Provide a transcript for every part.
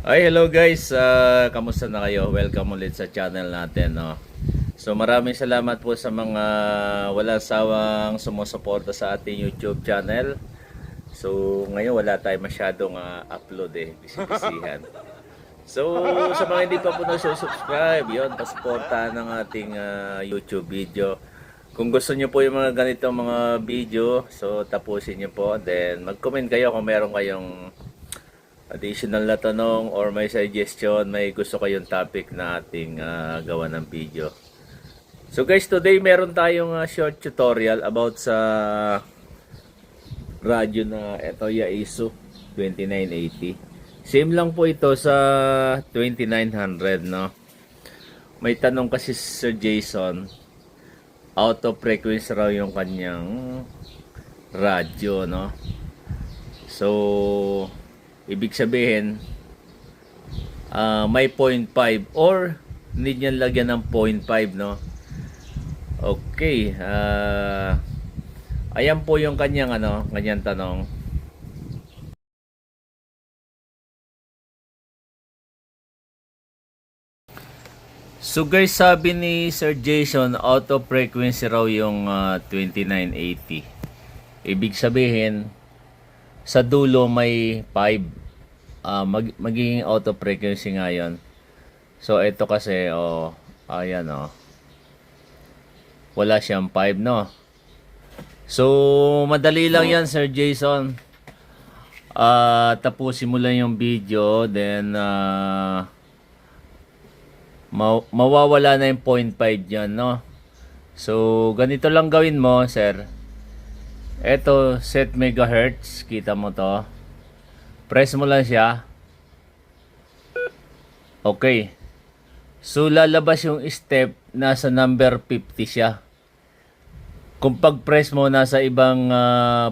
Ay, hello guys. Kamusta na kayo? Welcome ulit sa channel natin, no? So, maraming salamat po sa mga walang sawang sumusuporta sa ating YouTube channel. So, ngayon wala tayong masyadong upload Bisibisihan. So, sa mga hindi pa po nag-subscribe, yun, pasuportahan ng ating YouTube video. Kung gusto niyo po yung mga ganitong mga video, so tapusin niyo po. Then, mag-comment kayo kung meron kayong additional na tanong or may suggestion, may gusto kayong topic na ating gawa ng video. So guys, today meron tayong short tutorial about sa radyo na ito, Yaesu 2980. Same lang po ito sa 2900, no? May tanong kasi Sir Jason, out of frequency raw yung kanyang radyo, no? So ibig sabihin, may 0.5 or need niyang lagyan ng 0.5, no? Okay. Ayan po yung kanyang, kanyang tanong. So guys, sabi ni Sir Jason, out of frequency raw yung 2980. Ibig sabihin, sa dulo may 5, magiging out of frequency nga yun. So ito kasi ayan wala siyang 5, no? So madali lang yan, Sir Jason. Tapusin mo lang yung video, then mawawala na yung 0.5 dyan, no? So ganito lang gawin mo, sir. Eto, set megahertz. Kita mo to. Press mo lang siya. Okay. So, lalabas yung step. Nasa number 50 siya. Kung pag-press mo, nasa ibang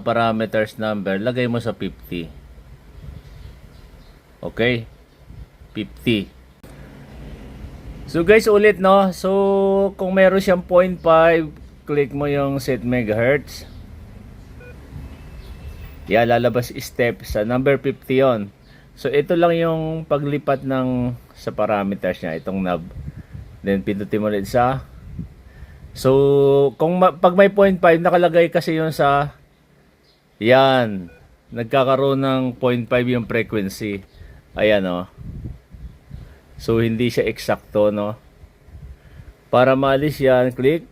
parameters number, lagay mo sa 50. Okay? 50. So, guys, ulit, no? So, kung meron siyang 0.5, click mo yung set megahertz. Lalabas step sa number 50 yon. So ito lang yung paglipat ng sa parameters niya, itong knob. Then pindutin mo ulit sa. So kung pag may 0.5 nakalagay kasi yon sa yan, nagkakaroon ng 0.5 yung frequency. Ayan, so hindi siya eksakto, no? Para maalis yan, click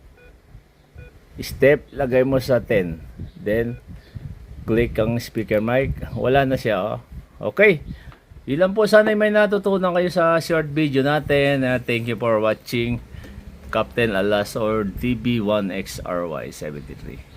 step, lagay mo sa 10. Then click ang speaker mic, wala na siya, Okay, yun lang po, sana may natutunan kayo sa short video natin. Thank you for watching. Captain Alas or DB1XRY73.